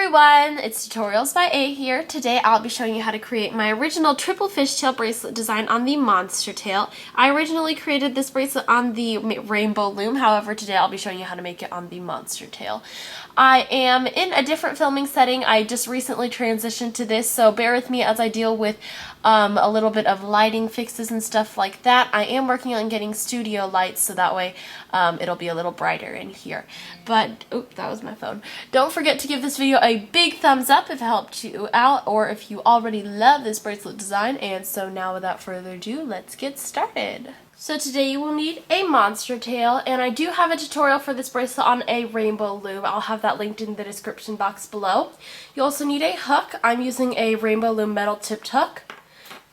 everyone, it's Tutorials by A here. Today I'll be showing you how to create my original triple fishtail bracelet design on the monster tail. I originally created this bracelet on the rainbow loom, however today I'll be showing you how to make it on the monster tail. I am in a different filming setting. I just recently transitioned to this, so bear with me as I deal with a little bit of lighting fixes and stuff like that. I am working on getting studio lights so that way it'll be a little brighter in here. But, oop, that was my phone. Don't forget to give this video a big thumbs up if it helped you out or if you already love this bracelet design. And so now without further ado, let's get started. So today you will need a monster tail, and I do have a tutorial for this bracelet on a rainbow loom. I'll have that linked in the description box below. You also need a hook. I'm using a rainbow loom metal tipped hook,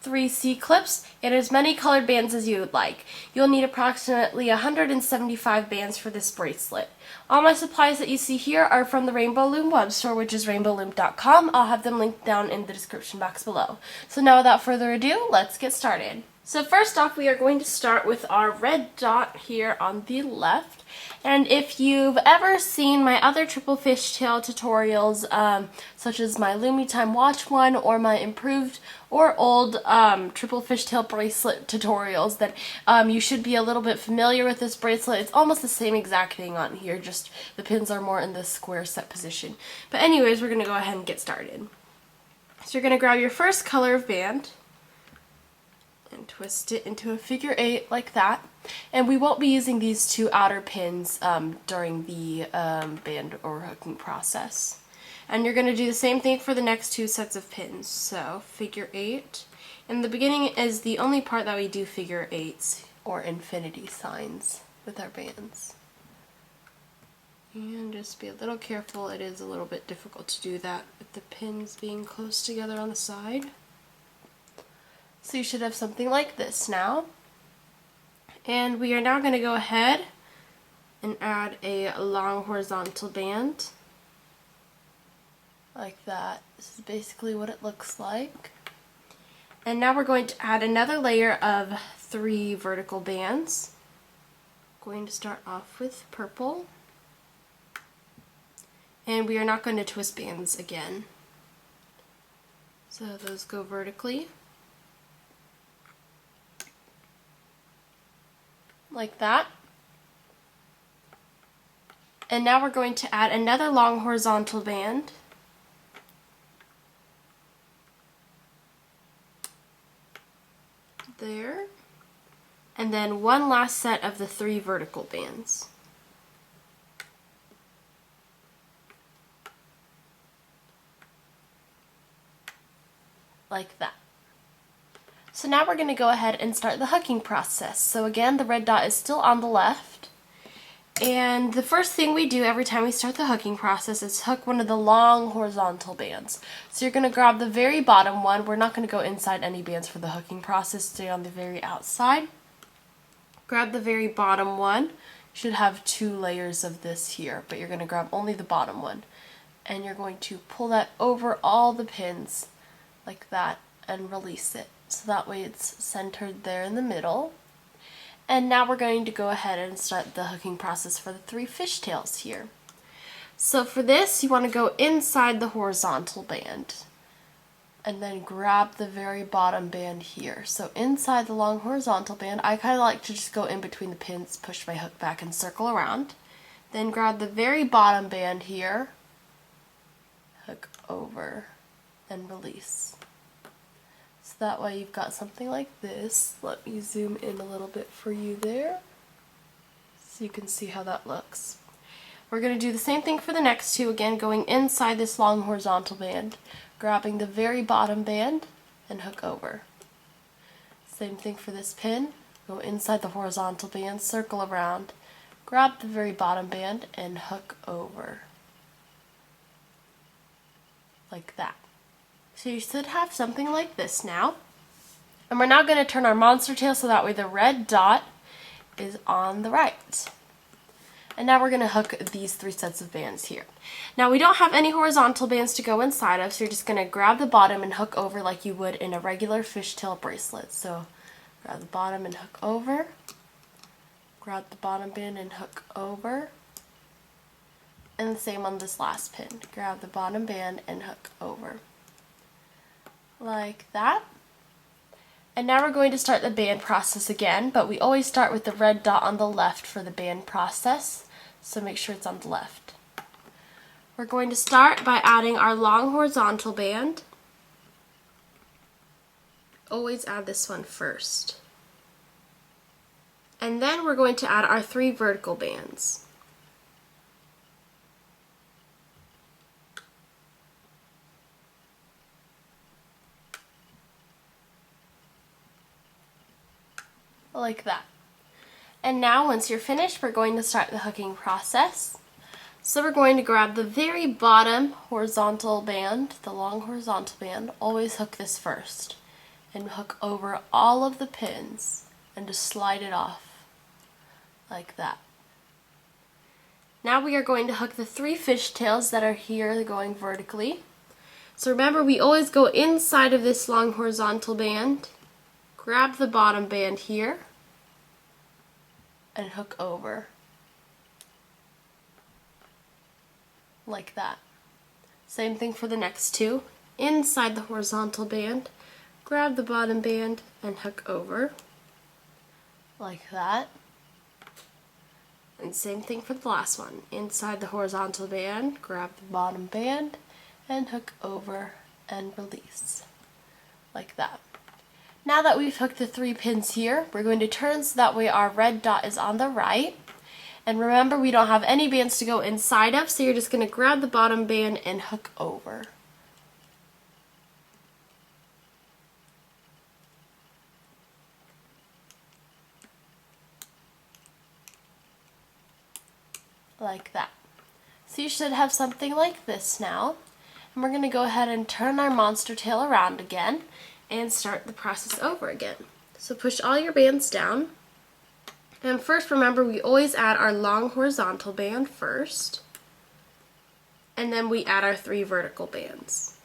3 C-clips, and as many colored bands as you would like. You'll need approximately 175 bands for this bracelet. All my supplies that you see here are from the Rainbow Loom web store, which is rainbowloom.com. I'll have them linked down in the description box below. So now without further ado, let's get started. So first off, we are going to start with our red dot here on the left. And if you've ever seen my other triple fishtail tutorials, such as my Loomy Time Watch one or my improved or old triple fishtail bracelet tutorials, that you should be a little bit familiar with this bracelet. It's almost the same exact thing on here, just the pins are more in the square set position. But anyways, we're going to go ahead and get started. So you're going to grab your first color of band and twist it into a figure 8 like that. And we won't be using these two outer pins during the band or hooking process. And you're going to do the same thing for the next two sets of pins. So figure 8. And the beginning is the only part that we do figure 8s or infinity signs with our bands. And just be a little careful, it is a little bit difficult to do that with the pins being close together on the side. So you should have something like this now. And we are now going to go ahead and add a long horizontal band. Like that. This is basically what it looks like. And now we're going to add another layer of 3 vertical bands. I'm going to start off with purple. And we are not going to twist bands again. So those go vertically. Like that. And now we're going to add another long horizontal band. There. And then one last set of the 3 vertical bands. Like that. So now we're going to go ahead and start the hooking process. So again, the red dot is still on the left. And the first thing we do every time we start the hooking process is hook one of the long horizontal bands. So you're going to grab the very bottom one. We're not going to go inside any bands for the hooking process. Stay on the very outside. Grab the very bottom one. You should have 2 layers of this here, but you're going to grab only the bottom one. And you're going to pull that over all the pins like that and release it. So that way it's centered there in the middle. And now we're going to go ahead and start the hooking process for the 3 fishtails here. So for this, you want to go inside the horizontal band and then grab the very bottom band here. So inside the long horizontal band, I kind of like to just go in between the pins, push my hook back and circle around. Then grab the very bottom band here, hook over and release. So that way you've got something like this. Let me zoom in a little bit for you there so you can see how that looks. We're going to do the same thing for the next 2, again going inside this long horizontal band, grabbing the very bottom band and hook over. Same thing for this pin, go inside the horizontal band, circle around, grab the very bottom band and hook over. Like that. So you should have something like this now. And we're now going to turn our monster tail so that way the red dot is on the right. And now we're going to hook these 3 sets of bands here. Now we don't have any horizontal bands to go inside of, so you're just going to grab the bottom and hook over like you would in a regular fishtail bracelet. So grab the bottom and hook over. Grab the bottom band and hook over. And the same on this last pin. Grab the bottom band and hook over. Like that. And now we're going to start the band process again, but we always start with the red dot on the left for the band process, so make sure it's on the left. We're going to start by adding our long horizontal band. Always add this one first. And then we're going to add our 3 vertical bands. Like that. And now once you're finished, we're going to start the hooking process. So we're going to grab the very bottom horizontal band, the long horizontal band, always hook this first, and hook over all of the pins and just slide it off like that. Now we are going to hook the 3 fishtails that are here going vertically. So remember, we always go inside of this long horizontal band, grab the bottom band here, and hook over. Like that. Same thing for the next 2. Inside the horizontal band, grab the bottom band and hook over. Like that. And same thing for the last one. Inside the horizontal band, grab the bottom band and hook over and release. Like that. Now that we've hooked the 3 pins here, we're going to turn so that way our red dot is on the right. And remember, we don't have any bands to go inside of, so you're just going to grab the bottom band and hook over. Like that. So you should have something like this now. And we're going to go ahead and turn our monster tail around again and start the process over again. So push all your bands down. And first, remember, we always add our long horizontal band first, and then we add our 3 vertical bands.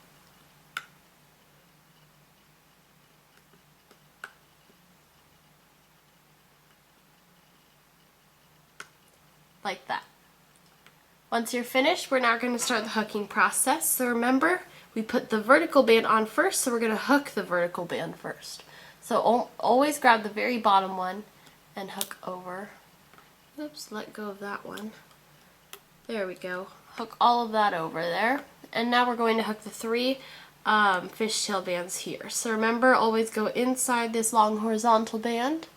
Like that. Once you're finished, we're now going to start the hooking process. So remember, we put the vertical band on first, so we're going to hook the vertical band first. So always grab the very bottom one and hook over. Oops, let go of that one. There we go. Hook all of that over there. And now we're going to hook the 3 fishtail bands here. So remember, always go inside this long horizontal band,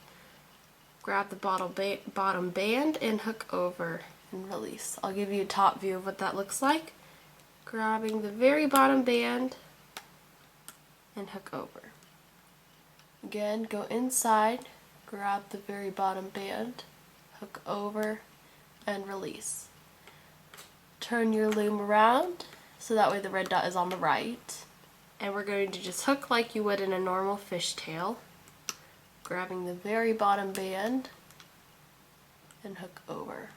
grab the bottom band and hook over and release. I'll give you a top view of what that looks like. Grabbing the very bottom band and hook over. Again, go inside, grab the very bottom band, hook over, and release. Turn your loom around so that way the red dot is on the right. And we're going to just hook like you would in a normal fishtail, grabbing the very bottom band and hook over.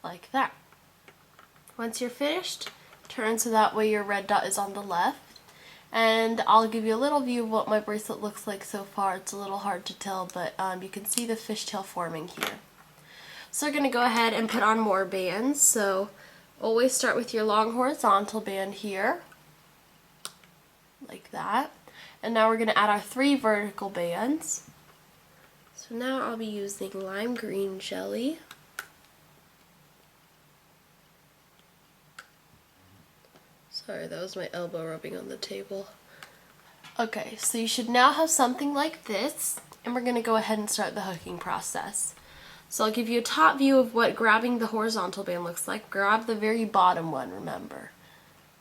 Like that. Once you're finished, turn so that way your red dot is on the left. And I'll give you a little view of what my bracelet looks like so far. It's a little hard to tell, but you can see the fishtail forming here. So we're going to go ahead and put on more bands. So always start with your long horizontal band here, like that. And now we're going to add our 3 vertical bands. So now I'll be using lime green jelly. Sorry, that was my elbow rubbing on the table. Okay, so you should now have something like this, and we're going to go ahead and start the hooking process. So I'll give you a top view of what grabbing the horizontal band looks like. Grab the very bottom one, remember.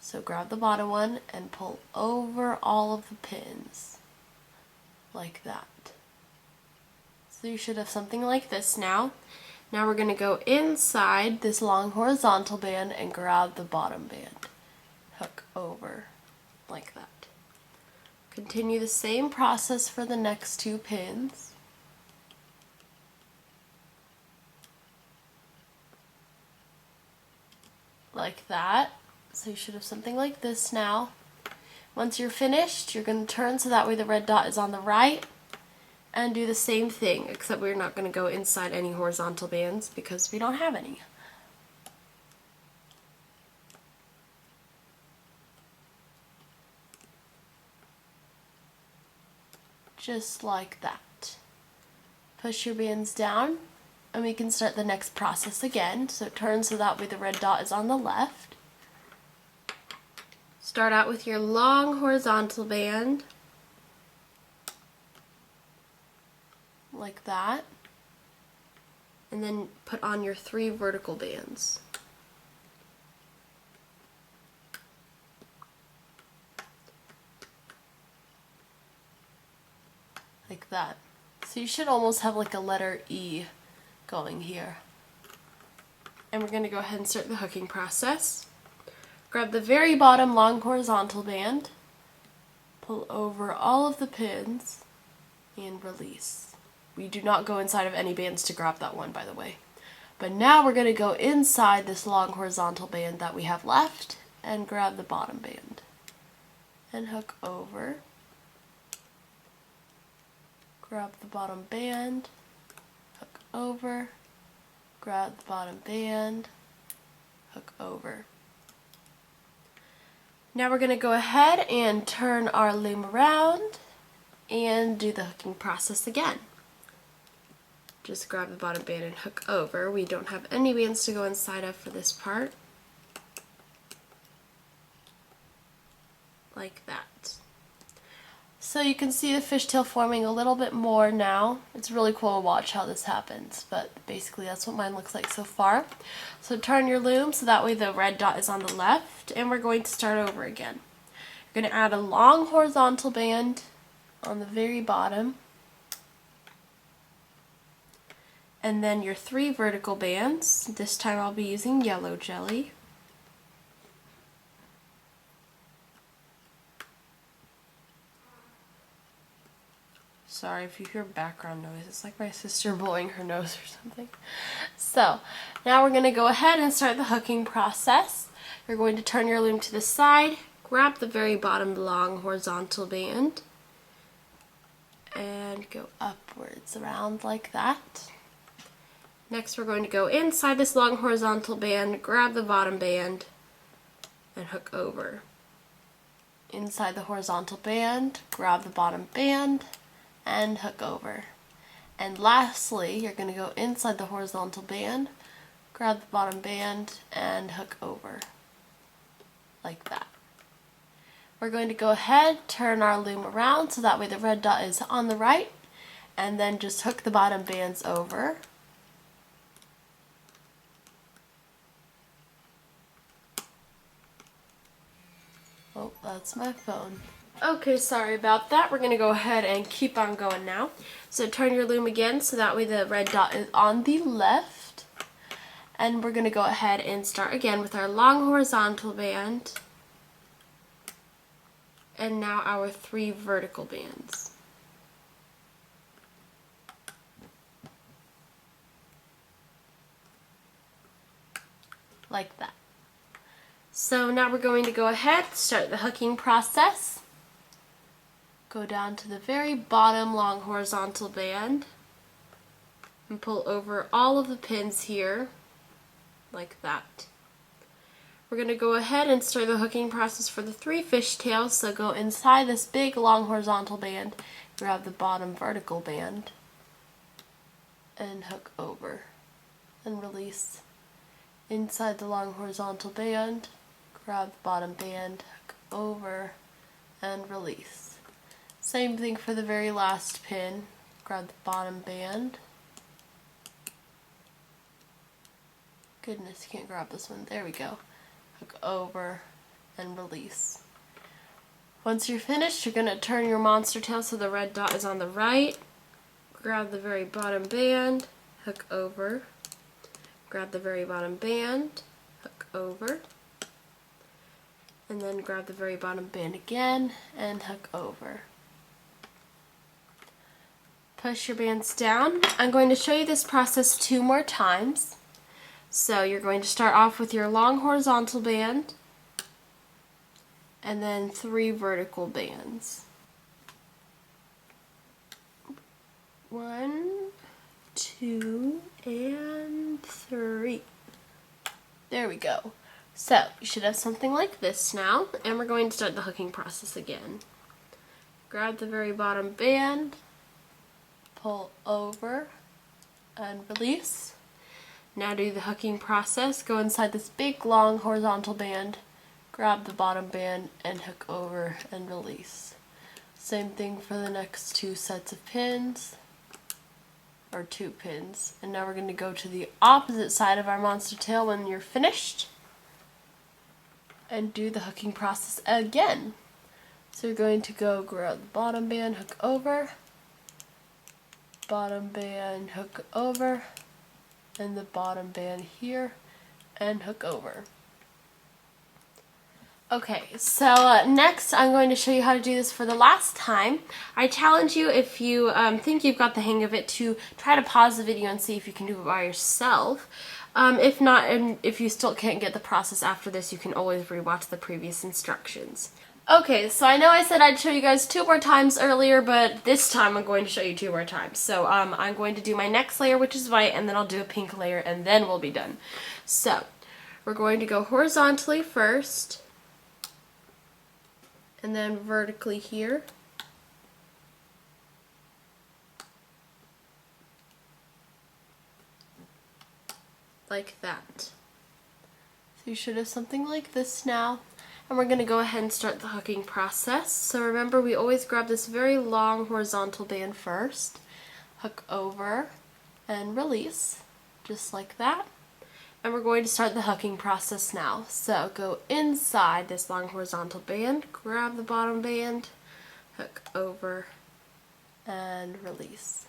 So grab the bottom one and pull over all of the pins, like that. So you should have something like this now. Now we're going to go inside this long horizontal band and grab the bottom band. Hook over, like that. Continue the same process for the next 2 pins. Like that. So you should have something like this now. Once you're finished, you're going to turn so that way the red dot is on the right, and do the same thing, except we're not going to go inside any horizontal bands because we don't have any. Just like that. Push your bands down and we can start the next process again. So turn so that way the red dot is on the left. Start out with your long horizontal band, like that, and then put on your 3 vertical bands. Like that. So you should almost have like a letter E going here. And we're going to go ahead and start the hooking process. Grab the very bottom long horizontal band, pull over all of the pins, and release. We do not go inside of any bands to grab that one, by the way. But now we're going to go inside this long horizontal band that we have left and grab the bottom band and hook over. Grab the bottom band, hook over, grab the bottom band, hook over. Now we're going to go ahead and turn our loom around and do the hooking process again. Just grab the bottom band and hook over. We don't have any bands to go inside of for this part. Like that. So you can see the fishtail forming a little bit more now. It's really cool to watch how this happens, but basically that's what mine looks like so far. So turn your loom so that way the red dot is on the left, and we're going to start over again. You're going to add a long horizontal band on the very bottom, and then your 3 vertical bands. This time I'll be using yellow jelly. Sorry if you hear background noise, it's like my sister blowing her nose or something. So, now we're going to go ahead and start the hooking process. You're going to turn your loom to the side, grab the very bottom long horizontal band, and go upwards around like that. Next we're going to go inside this long horizontal band, grab the bottom band, and hook over. Inside the horizontal band, grab the bottom band, and hook over. And lastly, you're going to go inside the horizontal band, grab the bottom band, and hook over. Like that. We're going to go ahead, turn our loom around so that way the red dot is on the right, and then just hook the bottom bands over. Oh, that's my phone. Okay, sorry about that. We're going to go ahead and keep on going now. So turn your loom again so that way the red dot is on the left. And we're going to go ahead and start again with our long horizontal band. And now our 3 vertical bands. Like that. So now we're going to go ahead, start the hooking process. Go down to the very bottom long horizontal band and pull over all of the pins here, like that. We're going to go ahead and start the hooking process for the 3 fishtails, so go inside this big long horizontal band, grab the bottom vertical band, and hook over, and release. Inside the long horizontal band, grab the bottom band, hook over, and release. Same thing for the very last pin. Grab the bottom band. Goodness, can't grab this one. There we go. Hook over and release. Once you're finished, you're going to turn your monster tail so the red dot is on the right. Grab the very bottom band, hook over. Grab the very bottom band, hook over. And then grab the very bottom band again and hook over. Push your bands down. I'm going to show you this process 2 more times. So you're going to start off with your long horizontal band and then 3 vertical bands. 1, 2, and 3. There we go. So you should have something like this now, and we're going to start the hooking process again. Grab the very bottom band, pull over, and release. Now do the hooking process. Go inside this big long horizontal band, grab the bottom band, and hook over and release. Same thing for the next 2 sets of pins, or 2 pins. And now we're going to go to the opposite side of our monster tail when you're finished, and do the hooking process again. So you're going to go grab the bottom band, hook over, bottom band, hook over, and the bottom band here, and hook over. Okay, so next I'm going to show you how to do this for the last time. I challenge you, if you think you've got the hang of it, to try to pause the video and see if you can do it by yourself. If not, and if you still can't get the process after this, you can always rewatch the previous instructions. Okay, so I know I said I'd show you guys 2 more times earlier, but this time I'm going to show you 2 more times. So I'm going to do my next layer, which is white, and then I'll do a pink layer, and then we'll be done. So we're going to go horizontally first, and then vertically here. Like that. So you should have something like this now. And we're going to go ahead and start the hooking process. So remember, we always grab this very long horizontal band first, hook over, and release, just like that. And we're going to start the hooking process now. So go inside this long horizontal band, grab the bottom band, hook over, and release.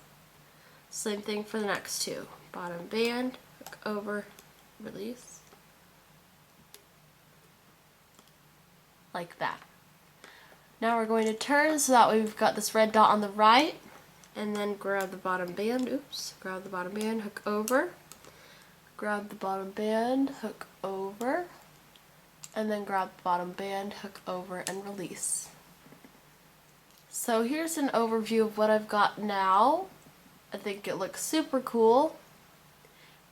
Same thing for the next 2. Bottom band, hook over, release. Like that. Now we're going to turn so that way we've got this red dot on the right, and then grab the bottom band, grab the bottom band, hook over, grab the bottom band, hook over, and then grab the bottom band, hook over, and release. So here's an overview of what I've got now. I think it looks super cool,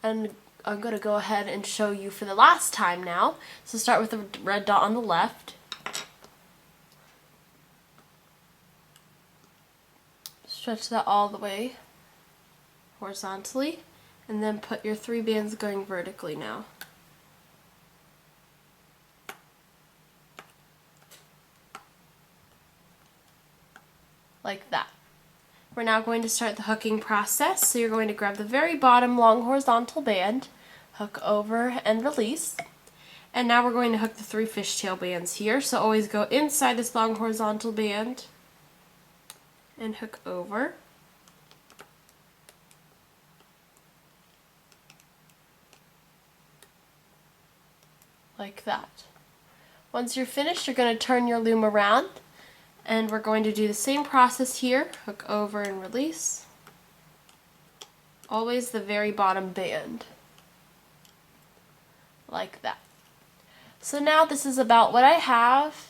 and I'm going to go ahead and show you for the last time now. So start with the red dot on the left. Stretch that all the way horizontally, and then put your 3 bands going vertically now. Like that. We're now going to start the hooking process. So you're going to grab the very bottom long horizontal band, hook over, and release. And now we're going to hook the 3 fishtail bands here. So always go inside this long horizontal band and hook over. Like that. Once you're finished, you're going to turn your loom around, and we're going to do the same process here. Hook over and release. Always the very bottom band. Like that. So now this is about what I have.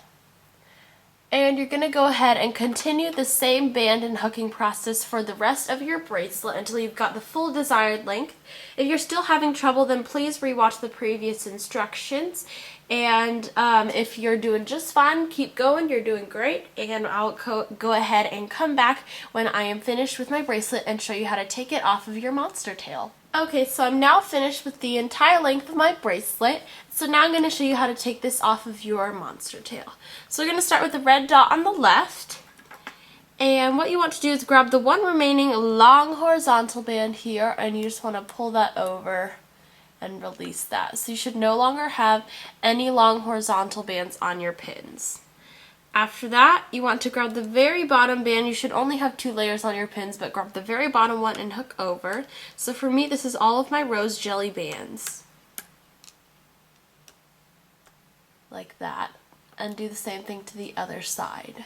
And you're going to go ahead and continue the same band and hooking process for the rest of your bracelet until you've got the full desired length. If you're still having trouble, then please rewatch the previous instructions. And if you're doing just fine, keep going. You're doing great. And I'll go ahead and come back when I am finished with my bracelet and show you how to take it off of your monster tail. Okay, so I'm now finished with the entire length of my bracelet. So now I'm going to show you how to take this off of your monster tail. So we're going to start with the red dot on the left. And what you want to do is grab the one remaining long horizontal band here, and you just want to pull that over and release that. So you should no longer have any long horizontal bands on your pins. After that, you want to grab the very bottom band. You should only have 2 layers on your pins, but grab the very bottom one and hook over. So for me, this is all of my rose jelly bands. Like that. And do the same thing to the other side.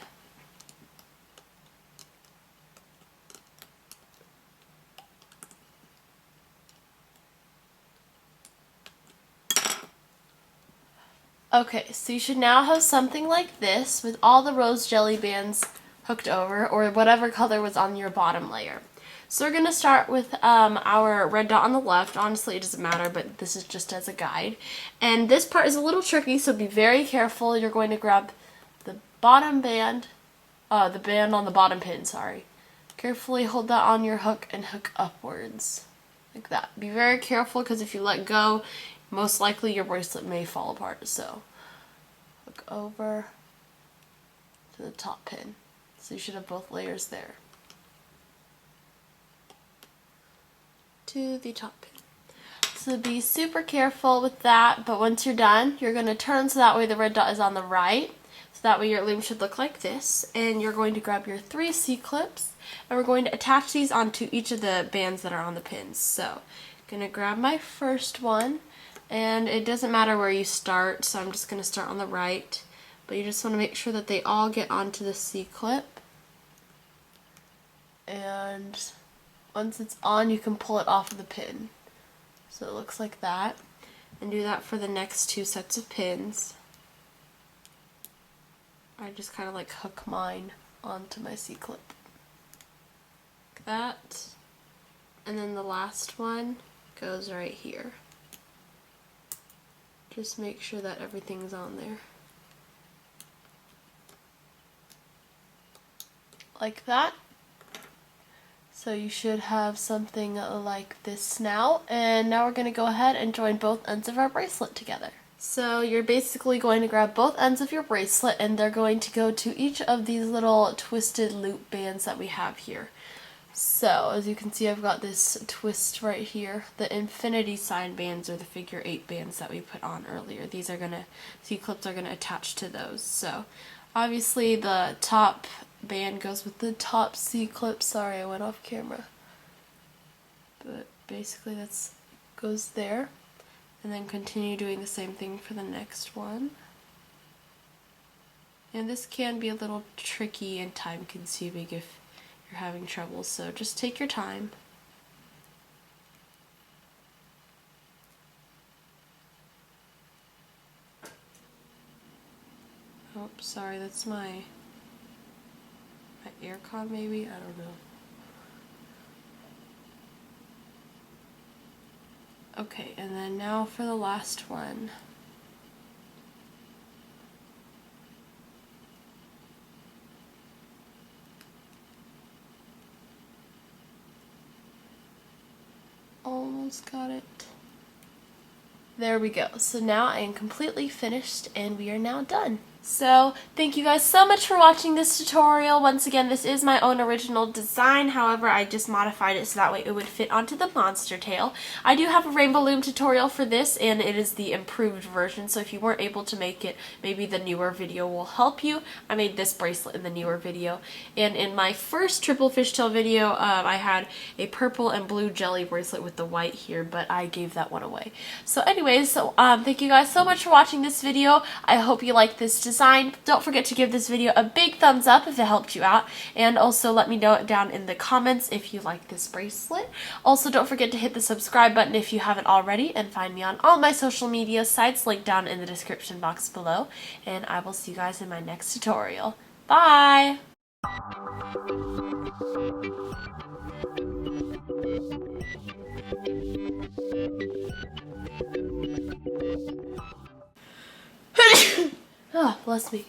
Okay, so you should now have something like this with all the rose jelly bands hooked over, or whatever color was on your bottom layer. So we're going to start with our red dot on the left. Honestly, it doesn't matter, but this is just as a guide. And this part is a little tricky, so be very careful. You're going to grab the bottom band, the band on the bottom pin, sorry. Carefully hold that on your hook and hook upwards, like that. Be very careful, because if you let go, most likely your bracelet may fall apart. So hook over to the top pin. So you should have both layers there. To the top pin. So be super careful with that, but once you're done, you're going to turn so that way the red dot is on the right. So that way your loom should look like this. And you're going to grab your 3 C-clips, and we're going to attach these onto each of the bands that are on the pins. So I'm going to grab my first one, and it doesn't matter where you start, so I'm just going to start on the right. But you just want to make sure that they all get onto the C-clip. And once it's on, you can pull it off of the pin. So it looks like that. And do that for the next 2 sets of pins. I just kind of like hook mine onto my C-clip. Like that. And then the last one goes right here. Just make sure that everything's on there. Like that. So you should have something like this now, and now we're going to go ahead and join both ends of our bracelet together. So you're basically going to grab both ends of your bracelet, and they're going to go to each of these little twisted loop bands that we have here. So as you can see, I've got this twist right here. The infinity sign bands are the figure 8 bands that we put on earlier. These are C-clips are going to attach to those. So obviously the top band goes with the top C-clip. Sorry, I went off camera. But basically that's goes there. And then continue doing the same thing for the next one. And this can be a little tricky and time consuming if you're having trouble, so just take your time. Oh, sorry, that's my aircon maybe? I don't know. Okay, and then now for the last one. Almost got it. There we go. So now I am completely finished and we are now done. So thank you guys so much for watching this tutorial. Once again, this is my own original design. However, I just modified it so that way it would fit onto the monster tail. I do have a rainbow loom tutorial for this, and it is the improved version. So if you weren't able to make it, maybe the newer video will help you. I made this bracelet in the newer video. And in my first triple fishtail video, I had a purple and blue jelly bracelet with the white here, but I gave that one away. So anyways, thank you guys so much for watching this video. I hope you like this design. Don't forget to give this video a big thumbs up if it helped you out, and also let me know it down in the comments if you like this bracelet. Also, don't forget to hit the subscribe button if you haven't already, and find me on all my social media sites linked down in the description box below, and I will see you guys in my next tutorial. Bye! Oh, bless me.